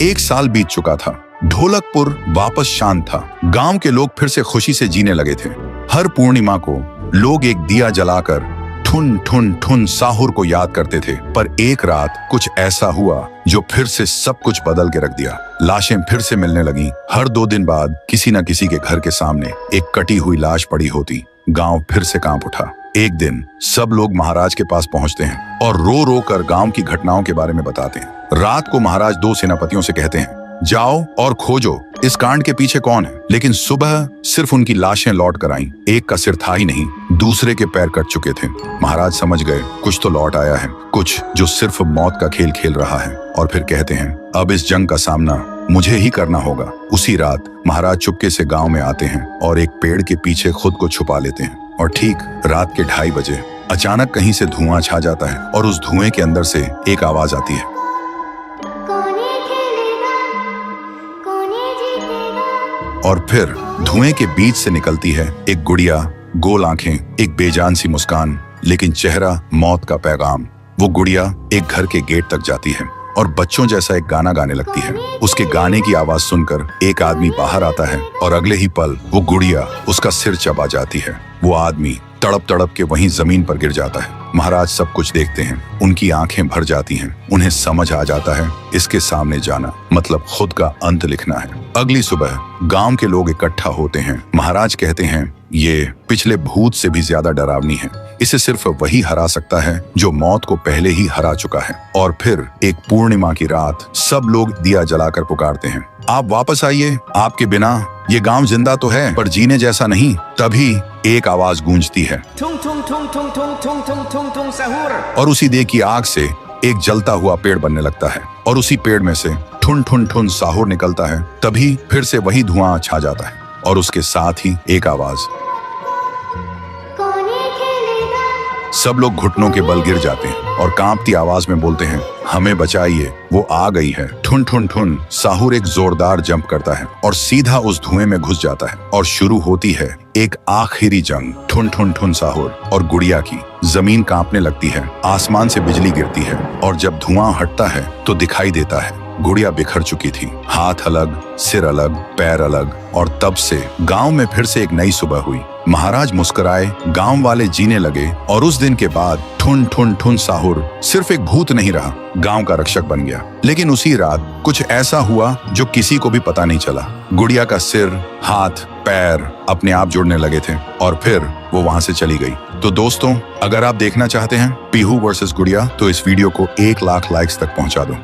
1 साल बीत चुका था। ढोलकपुर वापस शांत था। गांव के लोग फिर से खुशी से जीने लगे थे। हर पूर्णिमा को लोग एक दिया जलाकर ठुन ठुन ठुन साहुर को याद करते थे। पर एक रात कुछ ऐसा हुआ जो फिर से सब कुछ बदल के रख दिया। लाशें फिर से मिलने लगी। हर 2 दिन बाद किसी न किसी के घर के सामने एक कटी हुई लाश पड़ी होती। गांव फिर से कांप उठा। एक दिन सब लोग महाराज के पास पहुंचते हैं और रो रो कर गांव की घटनाओं के बारे में बताते हैं। रात को महाराज 2 सेनापतियों से कहते हैं, जाओ और खोजो इस कांड के पीछे कौन है। लेकिन सुबह सिर्फ उनकी लाशें लौट कर आईं। एक का सिर था ही नहीं, दूसरे के पैर कट चुके थे। महाराज समझ गए कुछ तो लौट आया है, कुछ जो सिर्फ मौत का खेल खेल रहा है। और फिर कहते हैं, अब इस जंग का सामना मुझे ही करना होगा। उसी रात महाराज चुपके से गांव में आते हैं और एक पेड़ के पीछे खुद को छुपा लेते हैं। और ठीक रात के 2:30 बजे अचानक कहीं से धुआं छा जाता है और उस धुएं के अंदर से एक आवाज आती है, और फिर धुएं के बीच से निकलती है एक गुड़िया, गोल आंखें, एक बेजान सी मुस्कान, लेकिन चेहरा मौत का पैगाम। वो गुड़िया एक घर के गेट तक जाती है और बच्चों जैसा एक गाना गाने लगती है। उसके गाने की आवाज सुनकर एक आदमी बाहर आता है और अगले ही पल वो गुड़िया उसका सिर चबा जाती है। वो आदमी तड़प तड़प के वहीं जमीन पर गिर जाता है। महाराज सब कुछ देखते हैं। उनकी आंखें भर जाती हैं। उन्हें समझ आ जाता है इसके सामने जाना मतलब खुद का अंत लिखना है। अगली सुबह गांव के लोग इकट्ठा होते हैं। महाराज कहते हैं, ये पिछले भूत से भी ज्यादा डरावनी है। इसे सिर्फ वही हरा सकता है जो मौत को पहले ही हरा चुका है। और फिर एक पूर्णिमा की रात सब लोग दिया जलाकर पुकारते हैं, आप वापस आइए, आपके बिना ये गांव जिंदा तो है पर जीने जैसा नहीं। तभी एक आवाज गूंजती है, ठुंग ठुंग ठुंग ठुंग ठुंग ठुंग ठुंग ठुंग ठुंग साहुर। और उसी देह की आग से एक जलता हुआ पेड़ बनने लगता है और उसी पेड़ में से ठुन ठुन ठुन साहुर निकलता है। तभी फिर से वही धुआं छा जाता है और उसके साथ ही एक आवाज। सब लोग घुटनों के बल गिर जाते हैं और कांपती आवाज में बोलते हैं, हमें बचाइए, वो आ गई है। ठुन ठुन ठुन साहुर एक जोरदार जंप करता है और सीधा उस धुएं में घुस जाता है और शुरू होती है एक आखिरी जंग ठुन ठुन ठुन साहुर और गुड़िया की। जमीन कांपने लगती है, आसमान से बिजली गिरती है और जब धुआं हटता है तो दिखाई देता है गुड़िया बिखर चुकी थी। हाथ अलग, सिर अलग, पैर अलग। और तब से गांव में फिर से एक नई सुबह हुई। महाराज मुस्कुराए, गांव वाले जीने लगे और उस दिन के बाद ठुन ठुन ठुन साहुर सिर्फ एक भूत नहीं रहा, गांव का रक्षक बन गया। लेकिन उसी रात कुछ ऐसा हुआ जो किसी को भी पता नहीं चला। गुड़िया का सिर, हाथ, पैर अपने आप जुड़ने लगे थे और फिर वो वहां से चली गई। तो दोस्तों, अगर आप देखना चाहते हैं पीहू वर्सेस गुड़िया तो इस वीडियो को 1 लाख लाइक्स तक पहुंचा दो।